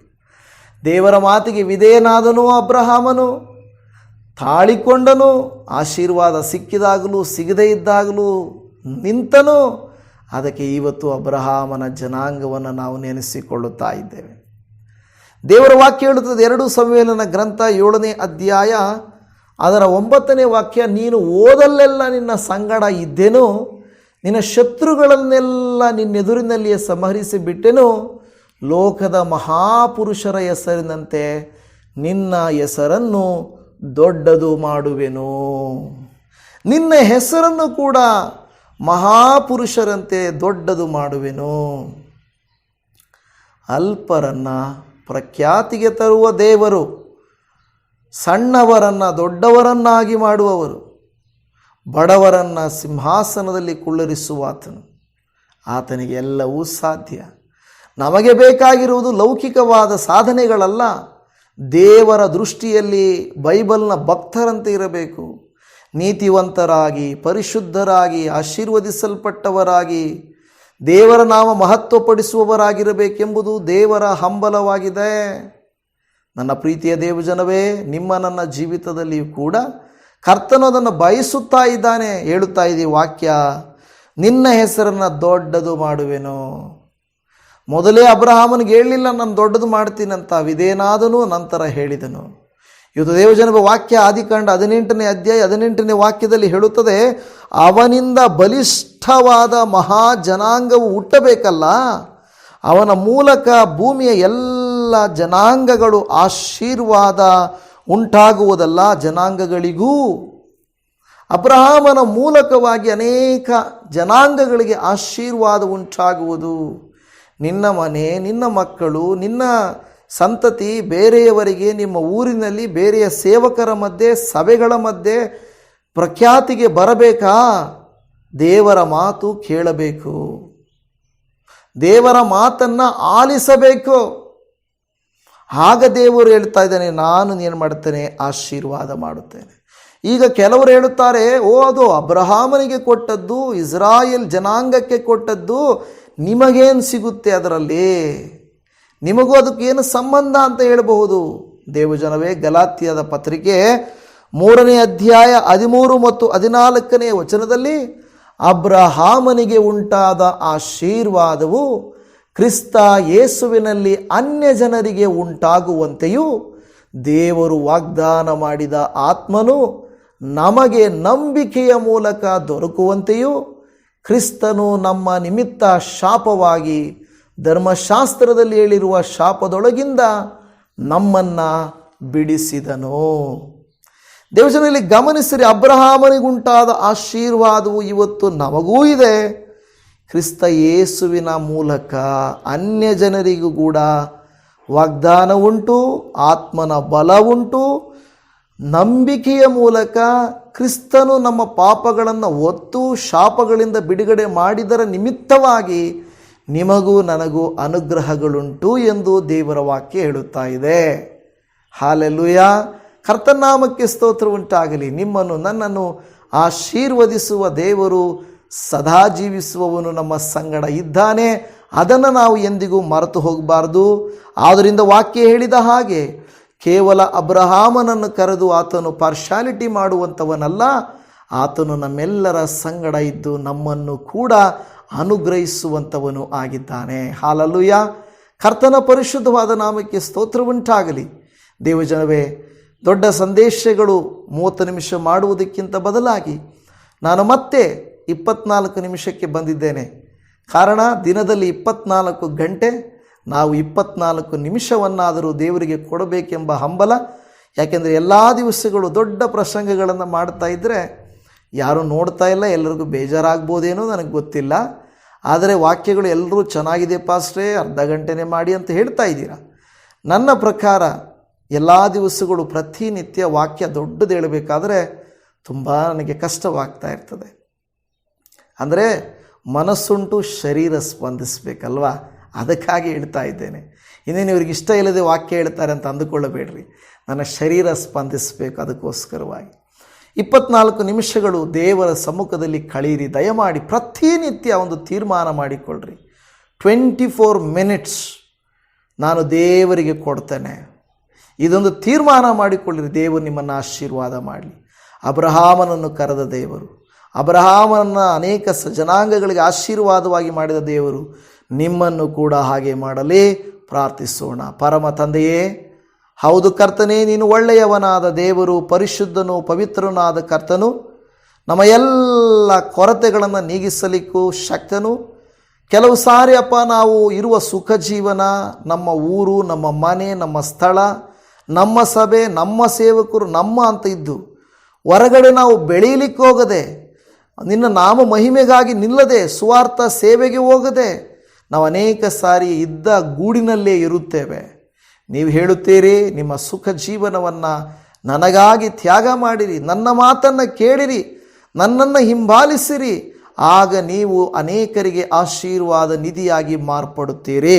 ದೇವರ ಮಾತಿಗೆ ವಿಧೇಯನಾದನು ಅಬ್ರಹಾಮನು, ತಾಳಿಕೊಂಡನು. ಆಶೀರ್ವಾದ ಸಿಕ್ಕಿದಾಗಲೂ ಸಿಗದೇ ಇದ್ದಾಗಲೂ ನಿಂತನು. ಅದಕ್ಕೆ ಇವತ್ತು ಅಬ್ರಹಾಮನ ಜನಾಂಗವನ್ನು ನಾವು ನೆನೆಸಿಕೊಳ್ಳುತ್ತಾ ಇದ್ದೇವೆ. ದೇವರ ವಾಕ್ಯ ಹೇಳುತ್ತದೆ, 2 ಸಮುವೇಲನ ಗ್ರಂಥ 7ನೇ ಅಧ್ಯಾಯ ಅದರ 9ನೇ ವಾಕ್ಯ, ನೀನು ಓದಲ್ಲೆಲ್ಲ ನಿನ್ನ ಸಂಗಡ ಇದ್ದೆನು, ನಿನ್ನ ಶತ್ರುಗಳನ್ನೆಲ್ಲ ನಿನ್ನೆದುರಿನಲ್ಲಿಯೇ ಸಂಹರಿಸಿ ಬಿಟ್ಟೆನು, ಲೋಕದ ಮಹಾಪುರುಷರ ಹೆಸರಿನಂತೆ ನಿನ್ನ ಹೆಸರನ್ನು ದೊಡ್ಡದು ಮಾಡುವೆನು. ನಿನ್ನ ಹೆಸರನ್ನು ಕೂಡ ಮಹಾಪುರುಷರಂತೆ ದೊಡ್ಡದು ಮಾಡುವೆನು. ಅಲ್ಪರನ್ನು ಪ್ರಖ್ಯಾತಿಗೆ ತರುವ ದೇವರು, ಸಣ್ಣವರನ್ನು ದೊಡ್ಡವರನ್ನಾಗಿ ಮಾಡುವವರು, ಬಡವರನ್ನು ಸಿಂಹಾಸನದಲ್ಲಿ ಕುಳ್ಳರಿಸುವ ಆತನಿಗೆ ಎಲ್ಲವೂ ಸಾಧ್ಯ. ನಮಗೆ ಬೇಕಾಗಿರುವುದು ಲೌಕಿಕವಾದ ಸಾಧನೆಗಳಲ್ಲ. ದೇವರ ದೃಷ್ಟಿಯಲ್ಲಿ ಬೈಬಲ್ನ ಭಕ್ತರಂತೆ ಇರಬೇಕು. ನೀತಿವಂತರಾಗಿ, ಪರಿಶುದ್ಧರಾಗಿ, ಆಶೀರ್ವದಿಸಲ್ಪಟ್ಟವರಾಗಿ, ದೇವರ ನಾಮ ಮಹತ್ವಪಡಿಸುವವರಾಗಿರಬೇಕೆಂಬುದು ದೇವರ ಹಂಬಲವಾಗಿದೆ. ನನ್ನ ಪ್ರೀತಿಯ ದೇವಜನವೇ, ನನ್ನ ಜೀವಿತದಲ್ಲಿಯೂ ಕೂಡ ಕರ್ತನು ಅದನ್ನು ಬಯಸುತ್ತಾ ಇದ್ದಾನೆ. ಹೇಳುತ್ತಾ ಇದ್ದೀವಿ ವಾಕ್ಯ, ನಿನ್ನ ಹೆಸರನ್ನು ದೊಡ್ಡದು ಮಾಡುವೆನು. ಮೊದಲೇ ಅಬ್ರಹಾಮನಿಗೆ ಹೇಳಲಿಲ್ಲ ನಾನು ದೊಡ್ಡದು ಮಾಡ್ತೀನಂತ, ವಿಧೇಯನಾದನು, ನಂತರ ಹೇಳಿದನು. ಇವತ್ತು ದೇವಜನರ ವಾಕ್ಯ ಆದಿಕಾಂಡ 18ನೇ ಅಧ್ಯಾಯ 18ನೇ ವಾಕ್ಯದಲ್ಲಿ ಹೇಳುತ್ತದೆ, ಅವನಿಂದ ಬಲಿಷ್ಠವಾದ ಮಹಾ ಜನಾಂಗವು ಹುಟ್ಟಬೇಕಲ್ಲ, ಅವನ ಮೂಲಕ ಭೂಮಿಯ ಎಲ್ಲ ಜನಾಂಗಗಳು ಆಶೀರ್ವಾದ ಉಂಟಾಗುವುದಲ್ಲ. ಜನಾಂಗಗಳಿಗೂ ಅಬ್ರಹಾಮನ ಮೂಲಕವಾಗಿ ಅನೇಕ ಜನಾಂಗಗಳಿಗೆ ಆಶೀರ್ವಾದ ಉಂಟಾಗುವುದು. ನಿನ್ನ ಮನೆ, ನಿನ್ನ ಮಕ್ಕಳು, ನಿನ್ನ ಸಂತತಿ ಬೇರೆಯವರಿಗೆ, ನಿಮ್ಮ ಊರಿನಲ್ಲಿ ಬೇರೆಯ ಸೇವಕರ ಮಧ್ಯೆ, ಸಭೆಗಳ ಮಧ್ಯೆ ಪ್ರಖ್ಯಾತಿಗೆ ಬರಬೇಕಾ? ದೇವರ ಮಾತು ಕೇಳಬೇಕು, ದೇವರ ಮಾತನ್ನು ಆಲಿಸಬೇಕು. ಆಗ ದೇವರು ಹೇಳ್ತಾ ಇದ್ದಾನೆ, ನಾನು ಏನು ಮಾಡ್ತೇನೆ, ಆಶೀರ್ವಾದ ಮಾಡುತ್ತೇನೆ. ಈಗ ಕೆಲವರು ಹೇಳುತ್ತಾರೆ, ಅದು ಅಬ್ರಹಾಮನಿಗೆ ಕೊಟ್ಟದ್ದು, ಇಸ್ರಾಯೇಲ್ ಜನಾಂಗಕ್ಕೆ ಕೊಟ್ಟದ್ದು, ನಿಮಗೇನು ಸಿಗುತ್ತೆ ಅದರಲ್ಲಿ, ನಿಮಗೂ ಅದಕ್ಕೇನು ಸಂಬಂಧ ಅಂತ ಹೇಳಬಹುದು. ದೇವಜನವೇ, ಗಲಾತ್ಯದ ಪತ್ರಿಕೆ 3ನೇ ಅಧ್ಯಾಯ 13 ಮತ್ತು 14ನೇ ವಚನದಲ್ಲಿ, ಅಬ್ರಹಾಮನಿಗೆ ಉಂಟಾದ ಆಶೀರ್ವಾದವು ಕ್ರಿಸ್ತ ಯೇಸುವಿನಲ್ಲಿ ಅನ್ಯ ಜನರಿಗೆ ಉಂಟಾಗುವಂತೆಯೂ, ದೇವರು ವಾಗ್ದಾನ ಮಾಡಿದ ಆತ್ಮನು ನಮಗೆ ನಂಬಿಕೆಯ ಮೂಲಕ ದೊರಕುವಂತೆಯೂ, ಕ್ರಿಸ್ತನು ನಮ್ಮ ನಿಮಿತ್ತ ಶಾಪವಾಗಿ ಧರ್ಮಶಾಸ್ತ್ರದಲ್ಲಿ ಹೇಳಿರುವ ಶಾಪದೊಳಗಿಂದ ನಮ್ಮನ್ನು ಬಿಡಿಸಿದನು. ದೇವಜನರಲ್ಲಿ ಗಮನಿಸಿರಿ, ಅಬ್ರಹಾಮನಿಗುಂಟಾದ ಆಶೀರ್ವಾದವು ಇವತ್ತು ನಮಗೂ ಇದೆ. ಕ್ರಿಸ್ತ ಯೇಸುವಿನ ಮೂಲಕ ಅನ್ಯ ಜನರಿಗೂ ಕೂಡ ವಾಗ್ದಾನ ಉಂಟು, ಆತ್ಮನ ಬಲ ಉಂಟು. ನಂಬಿಕೆಯ ಮೂಲಕ ಕ್ರಿಸ್ತನು ನಮ್ಮ ಪಾಪಗಳನ್ನು ಹೊತ್ತು ಶಾಪಗಳಿಂದ ಬಿಡುಗಡೆ ಮಾಡಿದರ ನಿಮಿತ್ತವಾಗಿ ನಿಮಗೂ ನನಗೂ ಅನುಗ್ರಹಗಳುಂಟು ಎಂದು ದೇವರ ವಾಕ್ಯ ಹೇಳುತ್ತಾ ಇದೆ. ಹಾಲೆಲೂಯಾ, ಕರ್ತನಾಮಕ್ಕೆ ಸ್ತೋತ್ರ ಉಂಟಾಗಲಿ. ನಿಮ್ಮನ್ನು ನನ್ನನ್ನು ಆಶೀರ್ವದಿಸುವ ದೇವರು, ಸದಾ ಜೀವಿಸುವವನು ನಮ್ಮ ಸಂಗಡ ಇದ್ದಾನೆ. ಅದನ್ನು ನಾವು ಎಂದಿಗೂ ಮರೆತು ಹೋಗಬಾರ್ದು. ಆದ್ದರಿಂದ ವಾಕ್ಯ ಹೇಳಿದ ಹಾಗೆ ಕೇವಲ ಅಬ್ರಹಾಮನನ್ನು ಕರೆದು ಆತನು ಪಾರ್ಶಾಲಿಟಿ ಮಾಡುವಂಥವನಲ್ಲ, ಆತನು ನಮ್ಮೆಲ್ಲರ ಸಂಗಡ ಇದ್ದು ನಮ್ಮನ್ನು ಕೂಡ ಅನುಗ್ರಹಿಸುವಂಥವನು ಆಗಿದ್ದಾನೆ. ಹಾಲೆಲೂಯಾ, ಕರ್ತನ ಪರಿಶುದ್ಧವಾದ ನಾಮಕ್ಕೆ ಸ್ತೋತ್ರ ಉಂಟಾಗಲಿ. ದೇವಜನವೇ, ದೊಡ್ಡ ಸಂದೇಶಗಳು 30 ನಿಮಿಷ ಮಾಡುವುದಕ್ಕಿಂತ ಬದಲಾಗಿ ನಾನು ಮತ್ತೆ 24 ನಿಮಿಷಕ್ಕೆ ಬಂದಿದ್ದೇನೆ. ಕಾರಣ, ದಿನದಲ್ಲಿ 24 ಗಂಟೆ, ನಾವು 24 ನಿಮಿಷವನ್ನಾದರೂ ದೇವರಿಗೆ ಕೊಡಬೇಕೆಂಬ ಹಂಬಲ. ಯಾಕೆಂದರೆ ಎಲ್ಲ ದಿವಸಗಳು ದೊಡ್ಡ ಪ್ರಸಂಗಗಳನ್ನು ಮಾಡ್ತಾ ಇದ್ದರೆ ಯಾರೂ ನೋಡ್ತಾ ಇಲ್ಲ, ಎಲ್ಲರಿಗೂ ಬೇಜಾರಾಗ್ಬೋದೇನೋ ನನಗೆ ಗೊತ್ತಿಲ್ಲ. ಆದರೆ ವಾಕ್ಯಗಳು ಎಲ್ಲರೂ ಚೆನ್ನಾಗಿದೆ ಪಾಸ್ಟ್ರೇ, ಅರ್ಧ ಗಂಟೆನೇ ಮಾಡಿ ಅಂತ ಹೇಳ್ತಾ ಇದ್ದೀರಾ. ನನ್ನ ಪ್ರಕಾರ ಎಲ್ಲ ದಿವಸಗಳು ಪ್ರತಿನಿತ್ಯ ವಾಕ್ಯ ದೊಡ್ಡದು ಹೇಳಬೇಕಾದ್ರೆ ತುಂಬ ನನಗೆ ಕಷ್ಟವಾಗ್ತಾ ಇರ್ತದೆ. ಅಂದರೆ ಮನಸ್ಸುಂಟು, ಶರೀರ ಸ್ಪಂದಿಸಬೇಕಲ್ವಾ, ಅದಕ್ಕಾಗಿ ಹೇಳ್ತಾ ಇದ್ದೇನೆ. ಇನ್ನೇನು ಇವ್ರಿಗೆ ಇಷ್ಟ ಇಲ್ಲದೆ ವಾಕ್ಯ ಹೇಳ್ತಾರೆ ಅಂತ ಅಂದುಕೊಳ್ಳಬೇಡ್ರಿ. ನನ್ನ ಶರೀರ ಸ್ಪಂದಿಸಬೇಕು. ಅದಕ್ಕೋಸ್ಕರವಾಗಿ 24 ನಿಮಿಷಗಳು ದೇವರ ಸಮ್ಮುಖದಲ್ಲಿ ಕಳೀರಿ. ದಯಮಾಡಿ ಪ್ರತಿನಿತ್ಯ ಒಂದು ತೀರ್ಮಾನ ಮಾಡಿಕೊಳ್ಳ್ರಿ. 24 ಮಿನಿಟ್ಸ್ ನಾನು ದೇವರಿಗೆ ಕೊಡ್ತೇನೆ. ಇದೊಂದು ತೀರ್ಮಾನ ಮಾಡಿಕೊಳ್ಳಿರಿ. ದೇವರು ನಿಮ್ಮನ್ನು ಆಶೀರ್ವಾದ ಮಾಡಲಿ. ಅಬ್ರಹಾಮನನ್ನು ಕರೆದ ದೇವರು, ಅಬ್ರಹಾಮನನ್ನು ಅನೇಕ ಜನಾಂಗಗಳಿಗೆ ಆಶೀರ್ವಾದವಾಗಿ ಮಾಡಿದ ದೇವರು ನಿಮ್ಮನ್ನು ಕೂಡ ಹಾಗೆ ಮಾಡಲೇ ಪ್ರಾರ್ಥಿಸೋಣ. ಪರಮ ತಂದೆಯೇ, ಹೌದು ಕರ್ತನೇ, ನೀನು ಒಳ್ಳೆಯವನಾದ ದೇವರು, ಪರಿಶುದ್ಧನು ಪವಿತ್ರನಾದ ಕರ್ತನು, ನಮ್ಮ ಎಲ್ಲ ಕೊರತೆಗಳನ್ನು ನೀಗಿಸಲಿಕ್ಕೂ ಶಕ್ತನು. ಕೆಲವು ಸಾರಿ ಅಪ್ಪ, ನಾವು ಇರುವ ಸುಖ ಜೀವನ, ನಮ್ಮ ಊರು, ನಮ್ಮ ಮನೆ, ನಮ್ಮ ಸ್ಥಳ, ನಮ್ಮ ಸಭೆ, ನಮ್ಮ ಸೇವಕರು, ನಮ್ಮ ಅಂತ ಇದ್ದು ಹೊರಗಡೆ ನಾವು ಬೆಳೀಲಿಕ್ಕೆ ಹೋಗದೆ, ನಿನ್ನ ನಾಮ ಮಹಿಮೆಗಾಗಿ ನಿಲ್ಲದೆ, ಸುವಾರ್ಥ ಸೇವೆಗೆ ಹೋಗದೆ ನಾವು ಅನೇಕ ಸಾರಿ ಇದ್ದ ಗೂಡಿನಲ್ಲೇ ಇರುತ್ತೇವೆ. ನೀವು ಹೇಳುತ್ತೀರಿ, ನಿಮ್ಮ ಸುಖ ಜೀವನವನ್ನು ನನಗಾಗಿ ತ್ಯಾಗ ಮಾಡಿರಿ, ನನ್ನ ಮಾತನ್ನು ಕೇಳಿರಿ, ನನ್ನನ್ನು ಹಿಂಬಾಲಿಸಿರಿ, ಆಗ ನೀವು ಅನೇಕರಿಗೆ ಆಶೀರ್ವಾದ ನಿಧಿಯಾಗಿ ಮಾರ್ಪಡುತ್ತೀರಿ.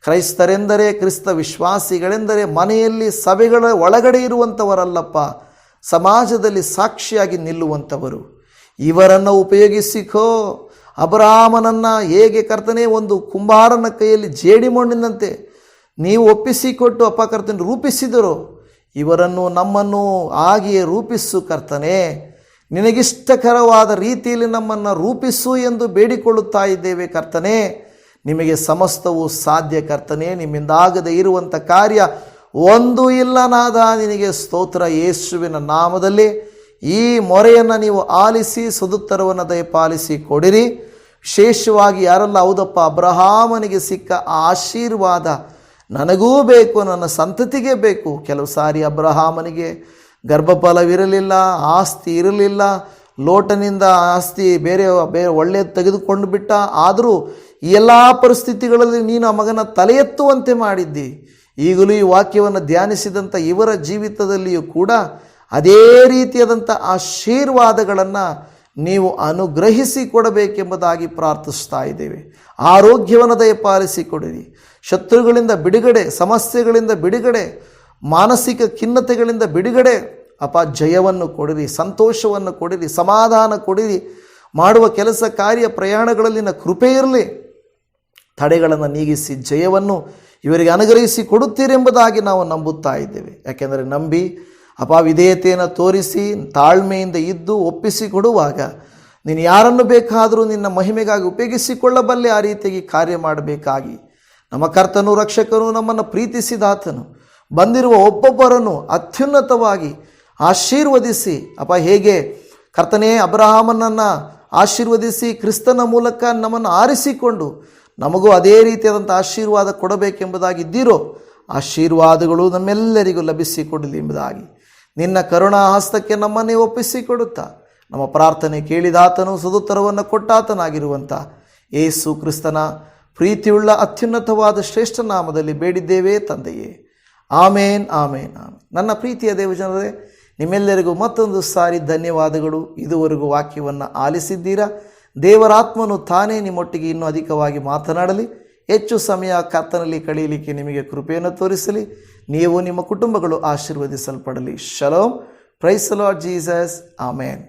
ಕ್ರೈಸ್ತರೆಂದರೆ, ಕ್ರಿಸ್ತ ವಿಶ್ವಾಸಿಗಳೆಂದರೆ ಮನೆಯಲ್ಲಿ ಸಭೆಗಳ ಒಳಗಡೆ ಇರುವಂಥವರಲ್ಲಪ್ಪ, ಸಮಾಜದಲ್ಲಿ ಸಾಕ್ಷಿಯಾಗಿ ನಿಲ್ಲುವಂಥವರು. ಇವರನ್ನು ಉಪಯೋಗಿಸಿಕೋ. ಅಬ್ರಹಾಮನನ್ನು ಹೇಗೆ ಕರ್ತನೇ ಒಂದು ಕುಂಬಾರನ ಕೈಯಲ್ಲಿ ಜೇಡಿಮಣ್ಣಿನಂತೆ ನೀವು ಒಪ್ಪಿಸಿಕೊಟ್ಟು ಅಪ್ಪ ಕರ್ತನೆ ರೂಪಿಸಿದರು, ಇವರನ್ನು ನಮ್ಮನ್ನು ಹಾಗೆಯೇ ರೂಪಿಸು ಕರ್ತನೆ. ನಿನಗಿಷ್ಟಕರವಾದ ರೀತಿಯಲ್ಲಿ ನಮ್ಮನ್ನು ರೂಪಿಸು ಎಂದು ಬೇಡಿಕೊಳ್ಳುತ್ತಾ ಇದ್ದೇವೆ ಕರ್ತನೆ. ನಿಮಗೆ ಸಮಸ್ತವೂ ಸಾಧ್ಯ ಕರ್ತನೆ. ನಿಮ್ಮಿಂದಾಗದೇ ಇರುವಂಥ ಕಾರ್ಯ ಒಂದು ಇಲ್ಲ ನಾದ. ನಿನಗೆ ಸ್ತೋತ್ರ. ಯೇಸುವಿನ ನಾಮದಲ್ಲಿ ಈ ಮೊರೆಯನ್ನು ನೀವು ಆಲಿಸಿ ಸದುತ್ತರವನ್ನು ದಯಪಾಲಿಸಿ ಕೊಡಿರಿ. ವಿಶೇಷವಾಗಿ ಯಾರೆಲ್ಲ ಹೌದಪ್ಪ ಅಬ್ರಹಾಮನಿಗೆ ಸಿಕ್ಕ ಆಶೀರ್ವಾದ ನನಗೂ ಬೇಕು, ನನ್ನ ಸಂತತಿಗೆ ಬೇಕು. ಕೆಲವು ಸಾರಿ ಅಬ್ರಹಾಮನಿಗೆ ಗರ್ಭಫಲವಿರಲಿಲ್ಲ, ಆಸ್ತಿ ಇರಲಿಲ್ಲ, ಲೋಟನಿಂದ ಆಸ್ತಿ ಬೇರೆ ಒಳ್ಳೆಯದು ತೆಗೆದುಕೊಂಡು ಬಿಟ್ಟ. ಆದರೂ ಈ ಎಲ್ಲ ಪರಿಸ್ಥಿತಿಗಳಲ್ಲಿ ನೀನು ಆ ಮಗನ ತಲೆ ಎತ್ತುವಂತೆ ಮಾಡಿದ್ದಿ. ಈಗಲೂ ಈ ವಾಕ್ಯವನ್ನು ಧ್ಯಾನಿಸಿದಂಥ ಇವರ ಜೀವಿತದಲ್ಲಿಯೂ ಕೂಡ ಅದೇ ರೀತಿಯಾದಂಥ ಆಶೀರ್ವಾದಗಳನ್ನು ನೀವು ಅನುಗ್ರಹಿಸಿ ಕೊಡಬೇಕೆಂಬುದಾಗಿ ಪ್ರಾರ್ಥಿಸ್ತಾ ಇದ್ದೇವೆ. ಆರೋಗ್ಯವನ್ನು ದಯಪಾಲಿಸಿಕೊಡಿರಿ. ಶತ್ರುಗಳಿಂದ ಬಿಡುಗಡೆ, ಸಮಸ್ಯೆಗಳಿಂದ ಬಿಡುಗಡೆ, ಮಾನಸಿಕ ಖಿನ್ನತೆಗಳಿಂದ ಬಿಡುಗಡೆ ಅಪ್ಪ. ಜಯವನ್ನು ಕೊಡಿರಿ, ಸಂತೋಷವನ್ನು ಕೊಡಿರಿ, ಸಮಾಧಾನ ಕೊಡಿರಿ. ಮಾಡುವ ಕೆಲಸ ಕಾರ್ಯ ಪ್ರಯಾಣಗಳಲ್ಲಿನ ಕೃಪೆ ಇರಲಿ. ತಡೆಗಳನ್ನು ನೀಗಿಸಿ ಜಯವನ್ನು ಇವರಿಗೆ ಅನುಗ್ರಹಿಸಿ ಕೊಡುತ್ತೀರೆಂಬುದಾಗಿ ನಾವು ನಂಬುತ್ತಾ ಇದ್ದೇವೆ. ಯಾಕೆಂದರೆ ನಂಬಿ ಅಪ್ಪ ವಿಧೇಯತೆಯನ್ನು ತೋರಿಸಿ ತಾಳ್ಮೆಯಿಂದ ಇದ್ದು ಒಪ್ಪಿಸಿ ಕೊಡುವಾಗ ನೀನು ಯಾರನ್ನು ಬೇಕಾದರೂ ನಿನ್ನ ಮಹಿಮೆಗಾಗಿ ಉಪಯೋಗಿಸಿಕೊಳ್ಳಬಲ್ಲೆ. ಆ ರೀತಿಯಾಗಿ ಕಾರ್ಯ ಮಾಡಬೇಕಾಗಿ ನಮ್ಮ ಕರ್ತನು ರಕ್ಷಕನು ನಮ್ಮನ್ನು ಪ್ರೀತಿಸಿದಾತನು ಬಂದಿರುವ ಒಬ್ಬೊಬ್ಬರನ್ನು ಅತ್ಯುನ್ನತವಾಗಿ ಆಶೀರ್ವದಿಸಿ ಅಪ್ಪ, ಹೇಗೆ ಕರ್ತನೇ ಅಬ್ರಹಾಮನನ್ನು ಆಶೀರ್ವದಿಸಿ ಕ್ರಿಸ್ತನ ಮೂಲಕ ನಮ್ಮನ್ನು ಆರಿಸಿಕೊಂಡು ನಮಗೂ ಅದೇ ರೀತಿಯಾದಂಥ ಆಶೀರ್ವಾದ ಕೊಡಬೇಕೆಂಬುದಾಗಿದ್ದೀರೋ ಆಶೀರ್ವಾದಗಳು ನಮ್ಮೆಲ್ಲರಿಗೂ ಲಭಿಸಿಕೊಡಲಿ ಎಂಬುದಾಗಿ ನಿನ್ನ ಕರುಣಾ ಹಸ್ತಕ್ಕೆ ನಮ್ಮನ್ನೇ ಒಪ್ಪಿಸಿಕೊಡುತ್ತಾ ನಮ್ಮ ಪ್ರಾರ್ಥನೆ ಕೇಳಿದಾತನು ಸದುತ್ತರವನ್ನು ಕೊಟ್ಟಾತನಾಗಿರುವಂಥ ಯೇಸು ಕ್ರಿಸ್ತನ ಪ್ರೀತಿಯುಳ್ಳ ಅತ್ಯುನ್ನತವಾದ ಶ್ರೇಷ್ಠ ನಾಮದಲ್ಲಿ ಬೇಡಿದ್ದೇವೆ ತಂದೆಯೇ. ಆಮೇನ್, ಆಮೇನ್, ಆಮೇನ್. ನನ್ನ ಪ್ರೀತಿಯ ದೇವಜನರೇ, ನಿಮ್ಮೆಲ್ಲರಿಗೂ ಮತ್ತೊಂದು ಸಾರಿ ಧನ್ಯವಾದಗಳು. ಇದುವರೆಗೂ ವಾಕ್ಯವನ್ನು ಆಲಿಸಿದ್ದೀರಾ. ದೇವರಾತ್ಮನು ತಾನೇ ನಿಮ್ಮೊಟ್ಟಿಗೆ ಇನ್ನೂ ಅಧಿಕವಾಗಿ ಮಾತನಾಡಲಿ, ಹೆಚ್ಚು ಸಮಯ ಕರ್ತನಲ್ಲಿ ಕಳೆಯಲಿಕ್ಕೆ ನಿಮಗೆ ಕೃಪೆಯನ್ನು ತೋರಿಸಲಿ. ನೀವು ನಿಮ್ಮ ಕುಟುಂಬಗಳು ಆಶೀರ್ವದಿಸಲ್ಪಡಲಿ. Shalom. Praise the Lord Jesus. Amen.